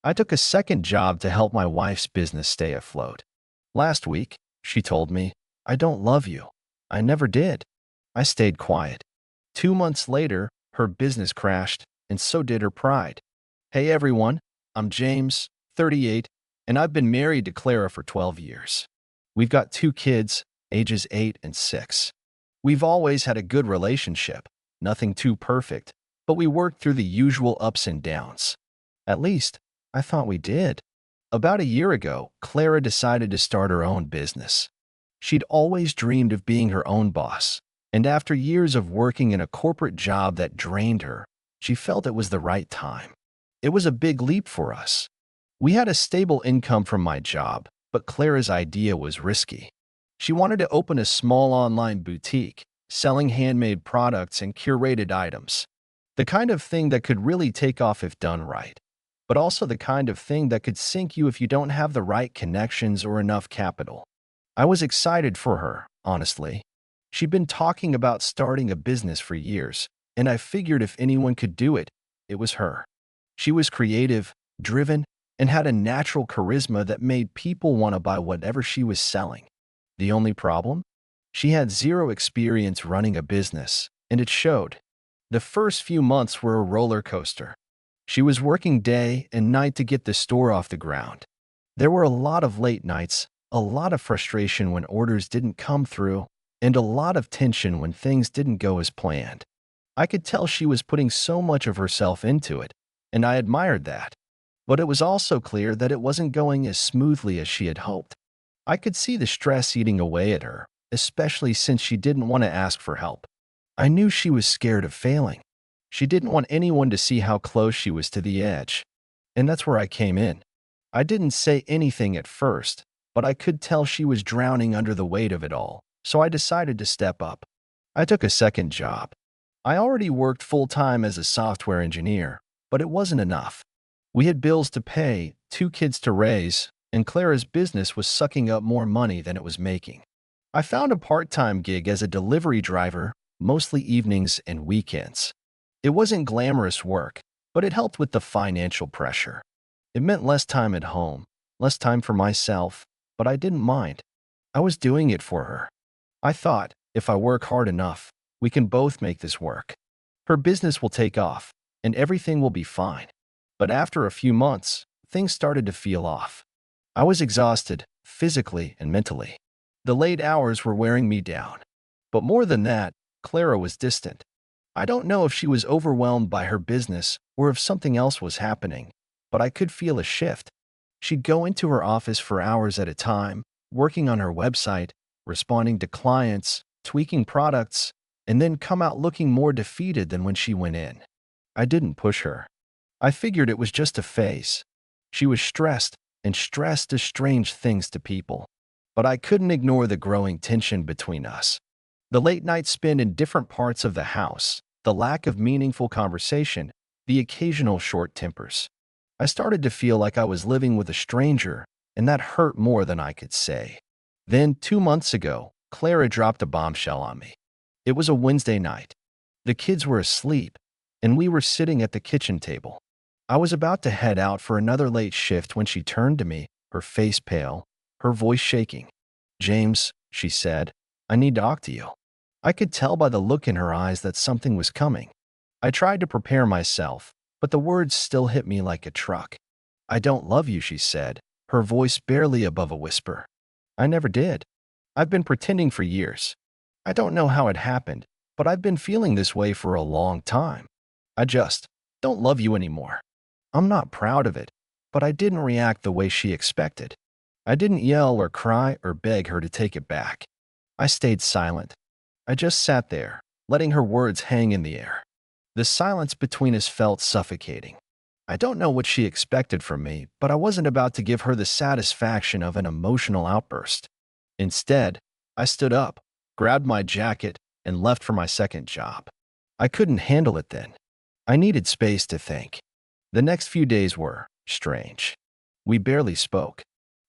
I took a second job to help my wife's business stay afloat. Last week, she told me, "I don't love you." I never did. I stayed quiet. 2 months later, her business crashed, and so did her pride. Hey everyone, I'm James, 38, and I've been married to Clara for 12 years. We've got two kids, ages 8 and 6. We've always had a good relationship, nothing too perfect, but we worked through the usual ups and downs. At least, I thought we did. About a year ago, Clara decided to start her own business. She'd always dreamed of being her own boss, and after years of working in a corporate job that drained her, she felt it was the right time. It was a big leap for us. We had a stable income from my job, but Clara's idea was risky. She wanted to open a small online boutique, selling handmade products and curated items. The kind of thing that could really take off if done right, but also the kind of thing that could sink you if you don't have the right connections or enough capital. I was excited for her, honestly. She'd been talking about starting a business for years, and I figured if anyone could do it, it was her. She was creative, driven, and had a natural charisma that made people want to buy whatever she was selling. The only problem? She had zero experience running a business, and it showed. The first few months were a roller coaster. She was working day and night to get the store off the ground. There were a lot of late nights, a lot of frustration when orders didn't come through, and a lot of tension when things didn't go as planned. I could tell she was putting so much of herself into it, and I admired that. But it was also clear that it wasn't going as smoothly as she had hoped. I could see the stress eating away at her, especially since she didn't want to ask for help. I knew she was scared of failing. She didn't want anyone to see how close she was to the edge. And that's where I came in. I didn't say anything at first, but I could tell she was drowning under the weight of it all, so I decided to step up. I took a second job. I already worked full-time as a software engineer, but it wasn't enough. We had bills to pay, two kids to raise, and Clara's business was sucking up more money than it was making. I found a part-time gig as a delivery driver, mostly evenings and weekends. It wasn't glamorous work, but it helped with the financial pressure. It meant less time at home, less time for myself, but I didn't mind. I was doing it for her. I thought, if I work hard enough, we can both make this work. Her business will take off, and everything will be fine. But after a few months, things started to feel off. I was exhausted, physically and mentally. The late hours were wearing me down. But more than that, Clara was distant. I don't know if she was overwhelmed by her business or if something else was happening, but I could feel a shift. She'd go into her office for hours at a time, working on her website, responding to clients, tweaking products, and then come out looking more defeated than when she went in. I didn't push her. I figured it was just a phase. She was stressed, and stress does strange things to people. But I couldn't ignore the growing tension between us. The late nights spent in different parts of the house, the lack of meaningful conversation, the occasional short tempers. I started to feel like I was living with a stranger, and that hurt more than I could say. Then, 2 months ago, Clara dropped a bombshell on me. It was a Wednesday night. The kids were asleep, and we were sitting at the kitchen table. I was about to head out for another late shift when she turned to me, her face pale, her voice shaking. "James," she said, "I need to talk to you." I could tell by the look in her eyes that something was coming. I tried to prepare myself, but the words still hit me like a truck. "I don't love you," she said, her voice barely above a whisper. "I never did. I've been pretending for years. I don't know how it happened, but I've been feeling this way for a long time. I just don't love you anymore." I'm not proud of it, but I didn't react the way she expected. I didn't yell or cry or beg her to take it back. I stayed silent. I just sat there, letting her words hang in the air. The silence between us felt suffocating. I don't know what she expected from me, but I wasn't about to give her the satisfaction of an emotional outburst. Instead, I stood up, grabbed my jacket, and left for my second job. I couldn't handle it then. I needed space to think. The next few days were strange. We barely spoke.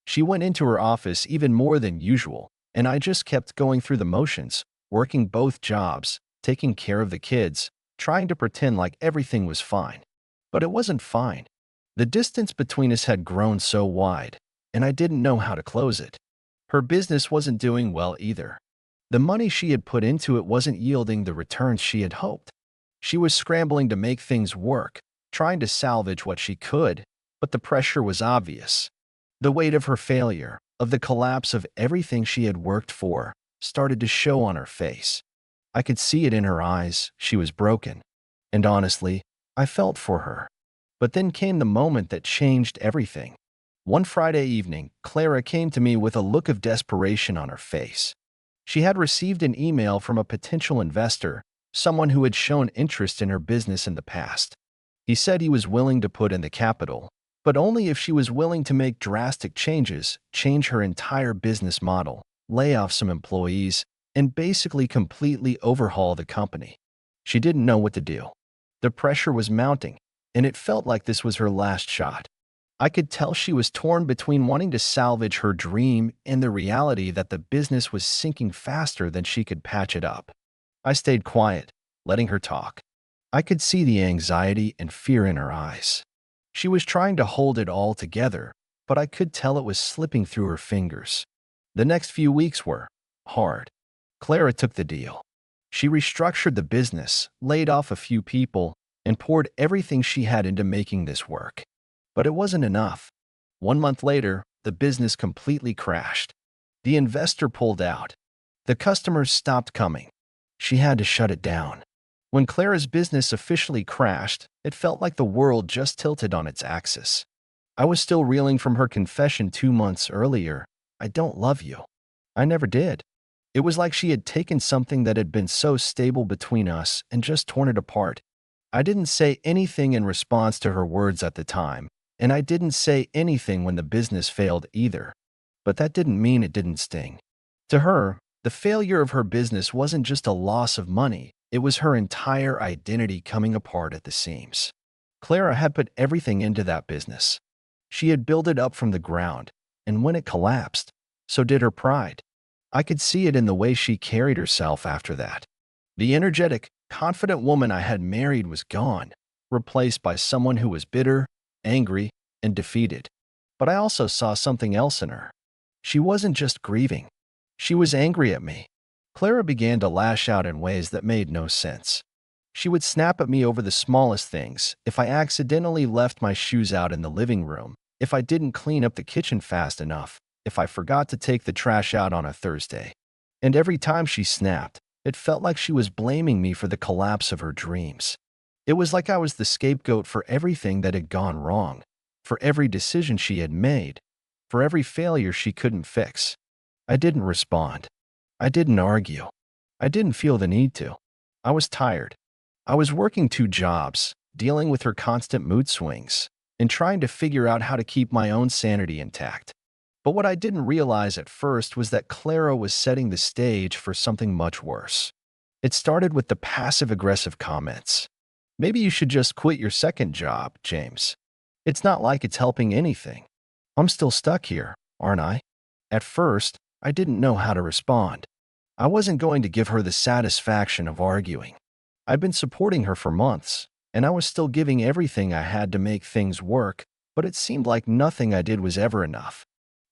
She went into her office even more than usual, and I just kept going through the motions, working both jobs, taking care of the kids, trying to pretend like everything was fine. But it wasn't fine. The distance between us had grown so wide, and I didn't know how to close it. Her business wasn't doing well either. The money she had put into it wasn't yielding the returns she had hoped. She was scrambling to make things work, trying to salvage what she could, but the pressure was obvious. The weight of her failure, of the collapse of everything she had worked for, started to show on her face. I could see it in her eyes. She was broken. And honestly, I felt for her. But then came the moment that changed everything. One Friday evening, Clara came to me with a look of desperation on her face. She had received an email from a potential investor, someone who had shown interest in her business in the past. He said he was willing to put in the capital, but only if she was willing to make drastic changes, change her entire business model, lay off some employees, and basically completely overhaul the company. She didn't know what to do. The pressure was mounting, and it felt like this was her last shot. I could tell she was torn between wanting to salvage her dream and the reality that the business was sinking faster than she could patch it up. I stayed quiet, letting her talk. I could see the anxiety and fear in her eyes. She was trying to hold it all together, but I could tell it was slipping through her fingers. The next few weeks were hard. Clara took the deal. She restructured the business, laid off a few people, and poured everything she had into making this work. But it wasn't enough. 1 month later, the business completely crashed. The investor pulled out. The customers stopped coming. She had to shut it down. When Clara's business officially crashed, it felt like the world just tilted on its axis. I was still reeling from her confession 2 months earlier. I don't love you. I never did. It was like she had taken something that had been so stable between us and just torn it apart. I didn't say anything in response to her words at the time, and I didn't say anything when the business failed either. But that didn't mean it didn't sting. To her, the failure of her business wasn't just a loss of money, it was her entire identity coming apart at the seams. Clara had put everything into that business. She had built it up from the ground, and when it collapsed, so did her pride. I could see it in the way she carried herself after that. The energetic, confident woman I had married was gone, replaced by someone who was bitter, angry, and defeated. But I also saw something else in her. She wasn't just grieving. She was angry at me. Clara began to lash out in ways that made no sense. She would snap at me over the smallest things, if I accidentally left my shoes out in the living room, if I didn't clean up the kitchen fast enough, if I forgot to take the trash out on a Thursday. And every time she snapped, it felt like she was blaming me for the collapse of her dreams. It was like I was the scapegoat for everything that had gone wrong, for every decision she had made, for every failure she couldn't fix. I didn't respond. I didn't argue. I didn't feel the need to. I was tired. I was working 2 jobs, dealing with her constant mood swings, and trying to figure out how to keep my own sanity intact. But what I didn't realize at first was that Clara was setting the stage for something much worse. It started with the passive-aggressive comments. Maybe you should just quit your second job, James. It's not like it's helping anything. I'm still stuck here, aren't I? At first, I didn't know how to respond. I wasn't going to give her the satisfaction of arguing. I'd been supporting her for months, and I was still giving everything I had to make things work, but it seemed like nothing I did was ever enough.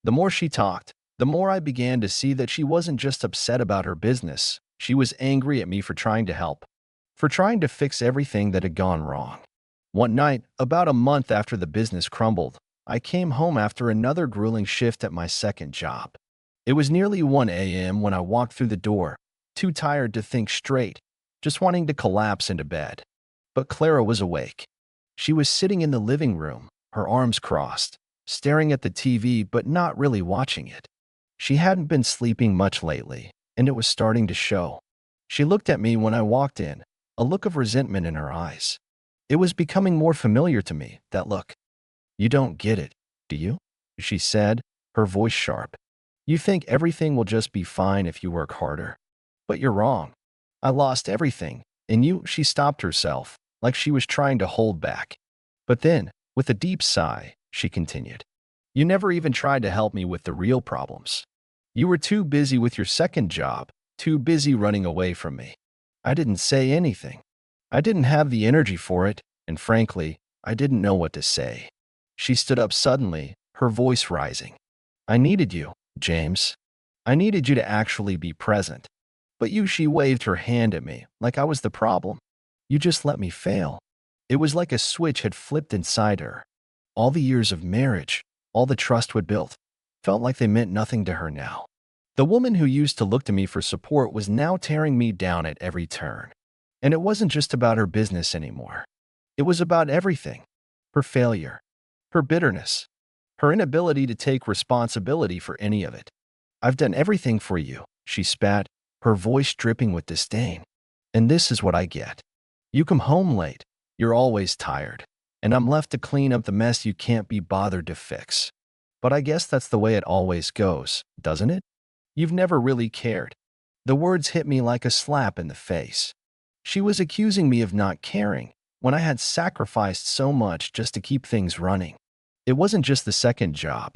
The more she talked, the more I began to see that she wasn't just upset about her business. She was angry at me for trying to help, for trying to fix everything that had gone wrong. One night, about a month after the business crumbled, I came home after another grueling shift at my second job. It was nearly 1 a.m. when I walked through the door, too tired to think straight, just wanting to collapse into bed. But Clara was awake. She was sitting in the living room, her arms crossed, staring at the TV but not really watching it. She hadn't been sleeping much lately, and it was starting to show. She looked at me when I walked in, a look of resentment in her eyes. It was becoming more familiar to me, that look. "You don't get it, do you?" she said, her voice sharp. "You think everything will just be fine if you work harder. But you're wrong. I lost everything, and she stopped herself, like she was trying to hold back. But then, with a deep sigh, she continued, "You never even tried to help me with the real problems. You were too busy with your second job, too busy running away from me. I didn't say anything. I didn't have the energy for it, and frankly, I didn't know what to say. She stood up suddenly, her voice rising. I needed you, James. I needed you to actually be present. But she waved her hand at me like I was the problem. You just let me fail. It was like a switch had flipped inside her. All the years of marriage, all the trust we'd built, felt like they meant nothing to her now. The woman who used to look to me for support was now tearing me down at every turn. And it wasn't just about her business anymore. It was about everything. Her failure, her bitterness, her inability to take responsibility for any of it. I've done everything for you, she spat, her voice dripping with disdain. And this is what I get. You come home late, you're always tired, and I'm left to clean up the mess you can't be bothered to fix. But I guess that's the way it always goes, doesn't it? You've never really cared. The words hit me like a slap in the face. She was accusing me of not caring when I had sacrificed so much just to keep things running. It wasn't just the second job.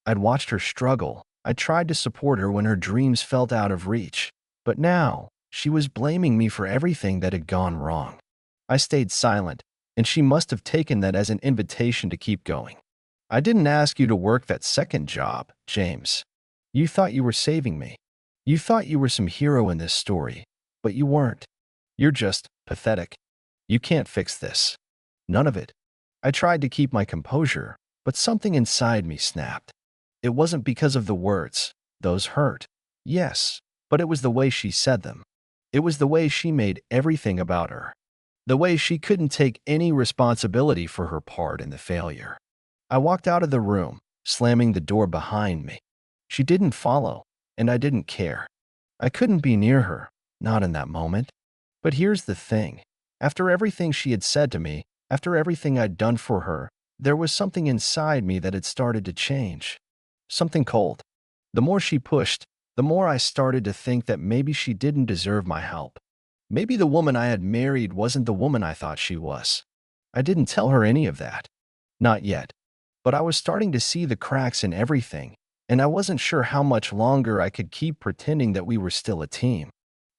I'd watched her struggle. I tried to support her when her dreams felt out of reach. But now, she was blaming me for everything that had gone wrong. I stayed silent, and she must have taken that as an invitation to keep going. I didn't ask you to work that second job, James. You thought you were saving me. You thought you were some hero in this story, but you weren't. You're just pathetic. You can't fix this. None of it. I tried to keep my composure, but something inside me snapped. It wasn't because of the words. Those hurt. Yes, but it was the way she said them. It was the way she made everything about her. The way she couldn't take any responsibility for her part in the failure. I walked out of the room, slamming the door behind me. She didn't follow, and I didn't care. I couldn't be near her, not in that moment. But here's the thing. After everything she had said to me, after everything I'd done for her, there was something inside me that had started to change. Something cold. The more she pushed, the more I started to think that maybe she didn't deserve my help. Maybe the woman I had married wasn't the woman I thought she was. I didn't tell her any of that. Not yet. But I was starting to see the cracks in everything, and I wasn't sure how much longer I could keep pretending that we were still a team.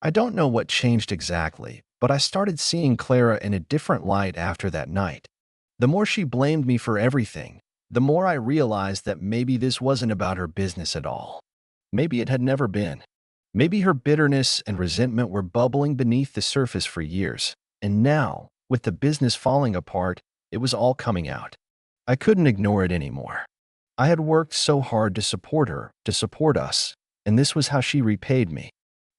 I don't know what changed exactly, but I started seeing Clara in a different light after that night. The more she blamed me for everything, the more I realized that maybe this wasn't about her business at all. Maybe it had never been. Maybe her bitterness and resentment were bubbling beneath the surface for years, and now, with the business falling apart, it was all coming out. I couldn't ignore it anymore. I had worked so hard to support her, to support us, and this was how she repaid me.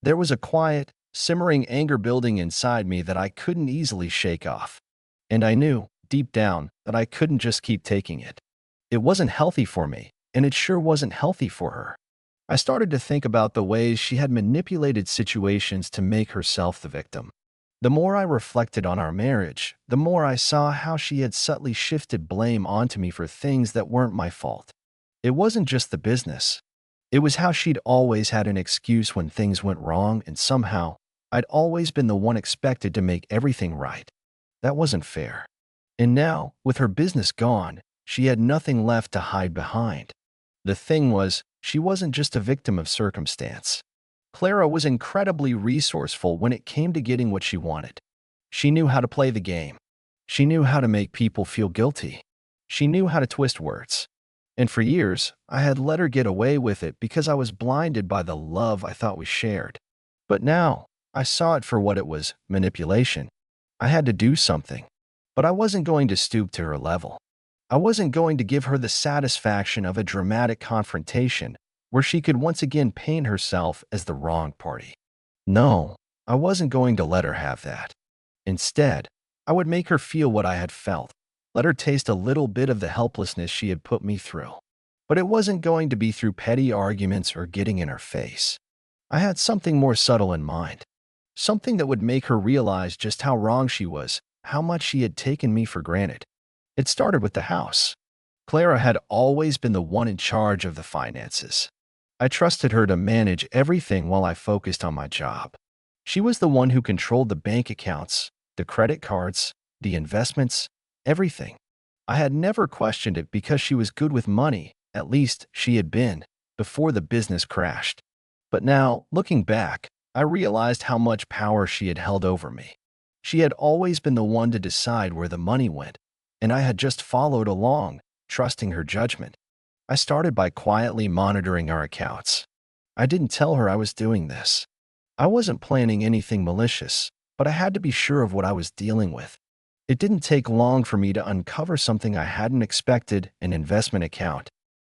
There was a quiet, simmering anger building inside me that I couldn't easily shake off. And I knew, deep down, that I couldn't just keep taking it. It wasn't healthy for me, and it sure wasn't healthy for her. I started to think about the ways she had manipulated situations to make herself the victim. The more I reflected on our marriage, the more I saw how she had subtly shifted blame onto me for things that weren't my fault. It wasn't just the business. It was how she'd always had an excuse when things went wrong, and somehow, I'd always been the one expected to make everything right. That wasn't fair. And now, with her business gone, she had nothing left to hide behind. The thing was, she wasn't just a victim of circumstance. Clara was incredibly resourceful when it came to getting what she wanted. She knew how to play the game. She knew how to make people feel guilty. She knew how to twist words. And for years, I had let her get away with it because I was blinded by the love I thought we shared. But now, I saw it for what it was, manipulation. I had to do something. But I wasn't going to stoop to her level. I wasn't going to give her the satisfaction of a dramatic confrontation where she could once again paint herself as the wrong party. No, I wasn't going to let her have that. Instead, I would make her feel what I had felt, let her taste a little bit of the helplessness she had put me through. But it wasn't going to be through petty arguments or getting in her face. I had something more subtle in mind, something that would make her realize just how wrong she was, how much she had taken me for granted. It started with the house. Clara had always been the one in charge of the finances. I trusted her to manage everything while I focused on my job. She was the one who controlled the bank accounts, the credit cards, the investments, everything. I had never questioned it because she was good with money, at least she had been, before the business crashed. But now, looking back, I realized how much power she had held over me. She had always been the one to decide where the money went, and I had just followed along, trusting her judgment. I started by quietly monitoring our accounts. I didn't tell her I was doing this. I wasn't planning anything malicious, but I had to be sure of what I was dealing with. It didn't take long for me to uncover something I hadn't expected: an investment account.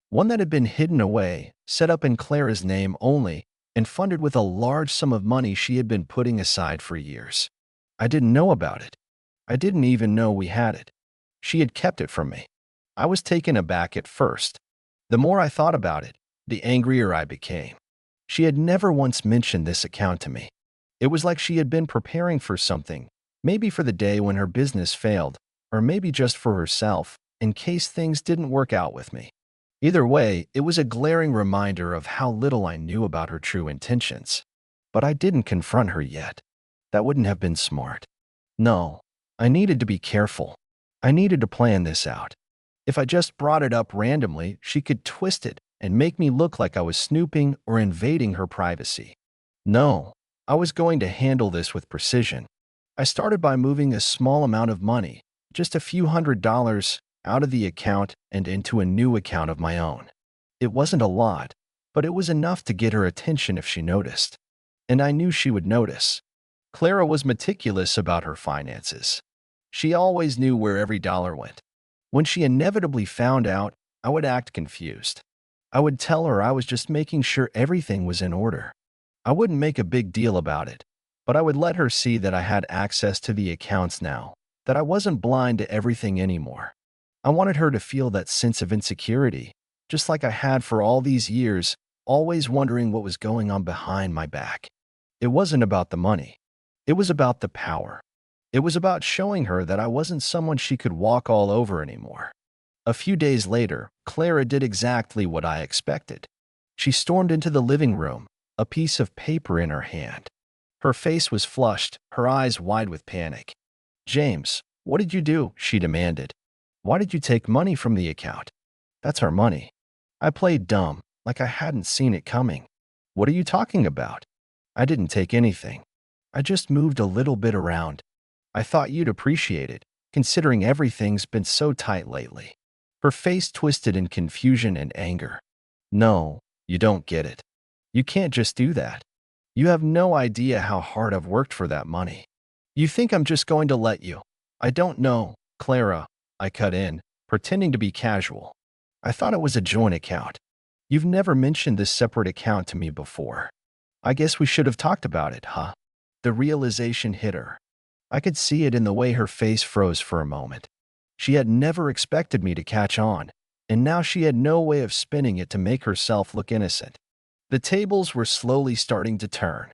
One that had been hidden away, set up in Clara's name only, and funded with a large sum of money she had been putting aside for years. I didn't know about it. I didn't even know we had it. She had kept it from me. I was taken aback at first. The more I thought about it, the angrier I became. She had never once mentioned this account to me. It was like she had been preparing for something, maybe for the day when her business failed, or maybe just for herself, in case things didn't work out with me. Either way, it was a glaring reminder of how little I knew about her true intentions. But I didn't confront her yet. That wouldn't have been smart. No, I needed to be careful. I needed to plan this out. If I just brought it up randomly, she could twist it and make me look like I was snooping or invading her privacy. No, I was going to handle this with precision. I started by moving a small amount of money, just a few $100s, out of the account and into a new account of my own. It wasn't a lot, but it was enough to get her attention if she noticed. And I knew she would notice. Clara was meticulous about her finances. She always knew where every dollar went. When she inevitably found out, I would act confused. I would tell her I was just making sure everything was in order. I wouldn't make a big deal about it, but I would let her see that I had access to the accounts now, that I wasn't blind to everything anymore. I wanted her to feel that sense of insecurity, just like I had for all these years, always wondering what was going on behind my back. It wasn't about the money. It was about the power. It was about showing her that I wasn't someone she could walk all over anymore. A few days later, Clara did exactly what I expected. She stormed into the living room, a piece of paper in her hand. Her face was flushed, her eyes wide with panic. "James, what did you do?" she demanded. "Why did you take money from the account?" "That's our money." I played dumb, like I hadn't seen it coming. "What are you talking about?" "I didn't take anything. I just moved a little bit around. I thought you'd appreciate it, considering everything's been so tight lately." Her face twisted in confusion and anger. "No, you don't get it. You can't just do that. You have no idea how hard I've worked for that money. You think I'm just going to let you?" "I don't know, Clara," I cut in, pretending to be casual. "I thought it was a joint account. You've never mentioned this separate account to me before. I guess we should have talked about it, huh?" The realization hit her. I could see it in the way her face froze for a moment. She had never expected me to catch on, and now she had no way of spinning it to make herself look innocent. The tables were slowly starting to turn.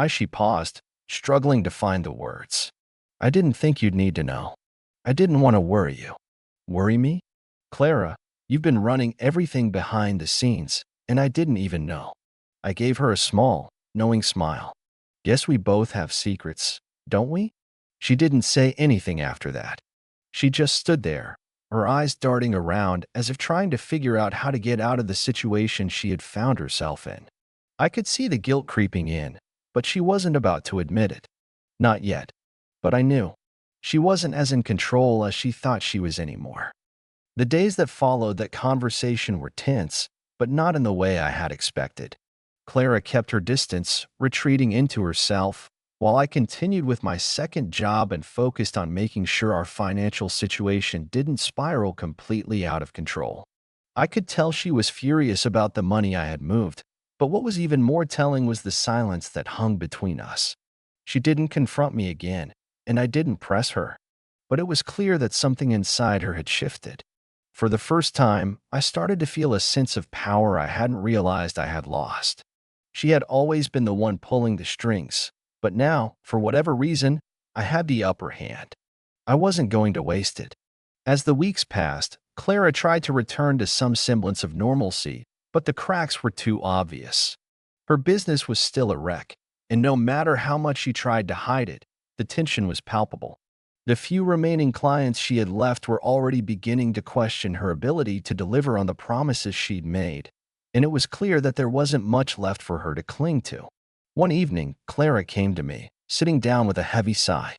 She paused, struggling to find the words. "I didn't think you'd need to know. I didn't want to worry you." "Worry me? Clara, you've been running everything behind the scenes, and I didn't even know." I gave her a small, knowing smile. "Guess we both have secrets, don't we?" She didn't say anything after that. She just stood there, her eyes darting around as if trying to figure out how to get out of the situation she had found herself in. I could see the guilt creeping in, but she wasn't about to admit it. Not yet. But I knew. She wasn't as in control as she thought she was anymore. The days that followed that conversation were tense, but not in the way I had expected. Clara kept her distance, retreating into herself, while I continued with my second job and focused on making sure our financial situation didn't spiral completely out of control. I could tell she was furious about the money I had moved, but what was even more telling was the silence that hung between us. She didn't confront me again, and I didn't press her, but it was clear that something inside her had shifted. For the first time, I started to feel a sense of power I hadn't realized I had lost. She had always been the one pulling the strings, but now, for whatever reason, I had the upper hand. I wasn't going to waste it. As the weeks passed, Clara tried to return to some semblance of normalcy, but the cracks were too obvious. Her business was still a wreck, and no matter how much she tried to hide it, the tension was palpable. The few remaining clients she had left were already beginning to question her ability to deliver on the promises she'd made, and it was clear that there wasn't much left for her to cling to. One evening, Clara came to me, sitting down with a heavy sigh.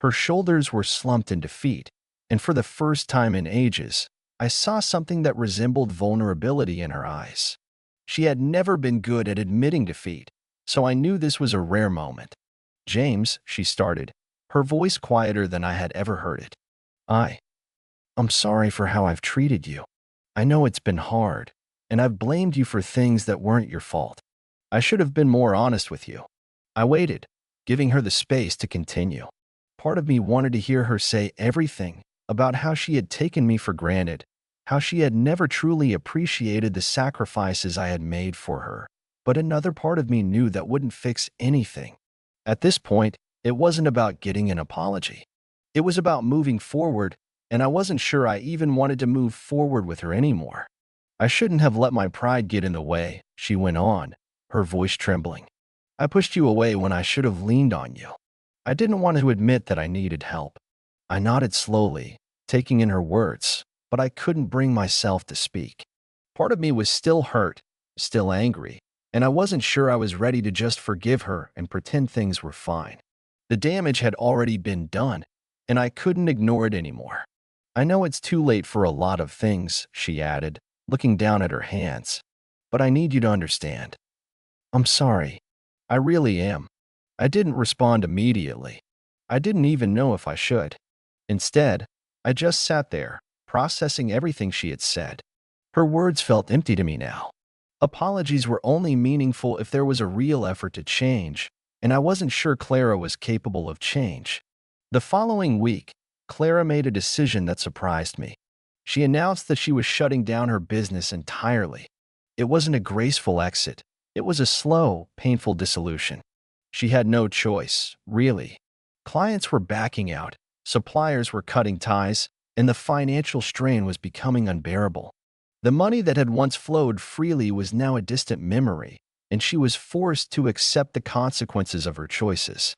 Her shoulders were slumped in defeat, and for the first time in ages, I saw something that resembled vulnerability in her eyes. She had never been good at admitting defeat, so I knew this was a rare moment. James, she started, her voice quieter than I had ever heard it. I'm sorry for how I've treated you. I know it's been hard, and I've blamed you for things that weren't your fault. I should have been more honest with you. I waited, giving her the space to continue. Part of me wanted to hear her say everything about how she had taken me for granted, how she had never truly appreciated the sacrifices I had made for her. But another part of me knew that wouldn't fix anything. At this point, it wasn't about getting an apology. It was about moving forward, and I wasn't sure I even wanted to move forward with her anymore. I shouldn't have let my pride get in the way, she went on, her voice trembling. I pushed you away when I should have leaned on you. I didn't want to admit that I needed help. I nodded slowly, taking in her words, but I couldn't bring myself to speak. Part of me was still hurt, still angry, and I wasn't sure I was ready to just forgive her and pretend things were fine. The damage had already been done, and I couldn't ignore it anymore. I know it's too late for a lot of things, she added, looking down at her hands, but I need you to understand. I'm sorry. I really am. I didn't respond immediately. I didn't even know if I should. Instead, I just sat there, processing everything she had said. Her words felt empty to me now. Apologies were only meaningful if there was a real effort to change, and I wasn't sure Clara was capable of change. The following week, Clara made a decision that surprised me. She announced that she was shutting down her business entirely. It wasn't a graceful exit. It was a slow, painful dissolution. She had no choice, really. Clients were backing out, suppliers were cutting ties, and the financial strain was becoming unbearable. The money that had once flowed freely was now a distant memory, and she was forced to accept the consequences of her choices.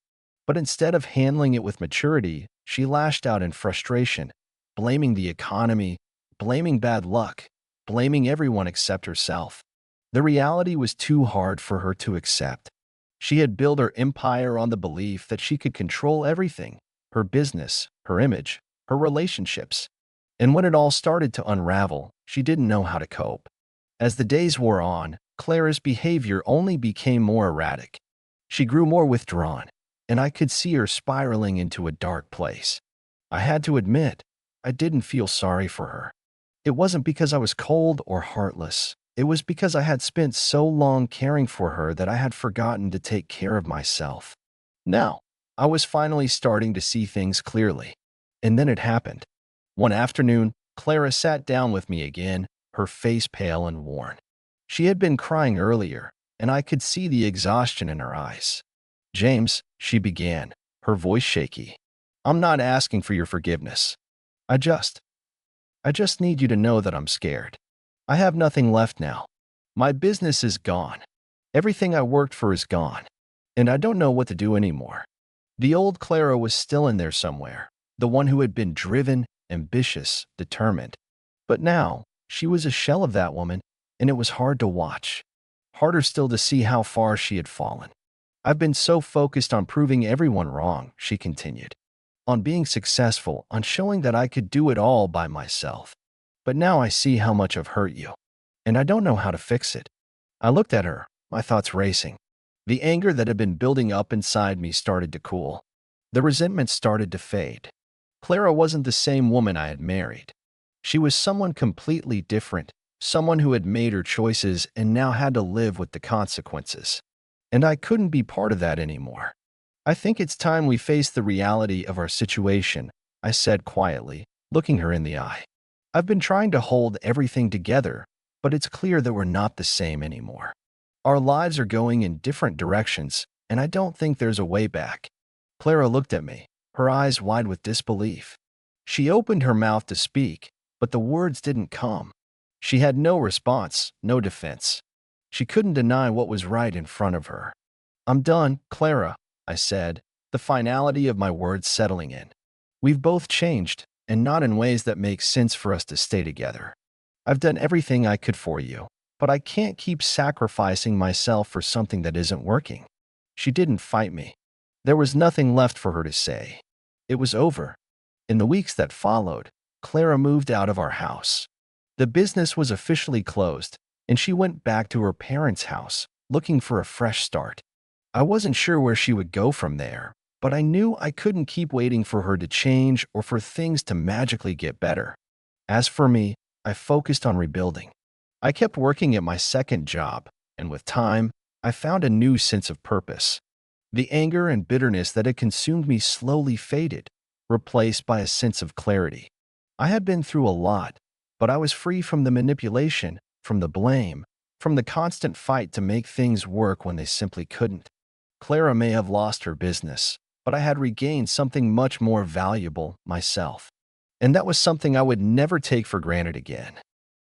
But instead of handling it with maturity, she lashed out in frustration, blaming the economy, blaming bad luck, blaming everyone except herself. The reality was too hard for her to accept. She had built her empire on the belief that she could control everything, her business, her image, her relationships. And when it all started to unravel, she didn't know how to cope. As the days wore on, Clara's behavior only became more erratic. She grew more withdrawn, and I could see her spiraling into a dark place. I had to admit, I didn't feel sorry for her. It wasn't because I was cold or heartless. It was because I had spent so long caring for her that I had forgotten to take care of myself. Now, I was finally starting to see things clearly. And then it happened. One afternoon, Clara sat down with me again, her face pale and worn. She had been crying earlier, and I could see the exhaustion in her eyes. James, she began, her voice shaky. I'm not asking for your forgiveness. I just need you to know that I'm scared. I have nothing left now. My business is gone. Everything I worked for is gone. And I don't know what to do anymore. The old Clara was still in there somewhere, the one who had been driven, ambitious, determined. But now, she was a shell of that woman, and it was hard to watch. Harder still to see how far she had fallen. I've been so focused on proving everyone wrong, she continued. On being successful, on showing that I could do it all by myself. But now I see how much I've hurt you, and I don't know how to fix it. I looked at her, my thoughts racing. The anger that had been building up inside me started to cool. The resentment started to fade. Clara wasn't the same woman I had married. She was someone completely different, someone who had made her choices and now had to live with the consequences. And I couldn't be part of that anymore. I think it's time we face the reality of our situation, I said quietly, looking her in the eye. I've been trying to hold everything together, but it's clear that we're not the same anymore. Our lives are going in different directions, and I don't think there's a way back. Clara looked at me, her eyes wide with disbelief. She opened her mouth to speak, but the words didn't come. She had no response, no defense. She couldn't deny what was right in front of her. I'm done, Clara, I said, the finality of my words settling in. We've both changed, and not in ways that make sense for us to stay together. I've done everything I could for you, but I can't keep sacrificing myself for something that isn't working. She didn't fight me. There was nothing left for her to say. It was over. In the weeks that followed, Clara moved out of our house. The business was officially closed, and she went back to her parents' house, looking for a fresh start. I wasn't sure where she would go from there, but I knew I couldn't keep waiting for her to change or for things to magically get better. As for me, I focused on rebuilding. I kept working at my second job, and with time, I found a new sense of purpose. The anger and bitterness that had consumed me slowly faded, replaced by a sense of clarity. I had been through a lot, but I was free from the manipulation, from the blame, from the constant fight to make things work when they simply couldn't. Clara may have lost her business, but I had regained something much more valuable, myself. And that was something I would never take for granted again.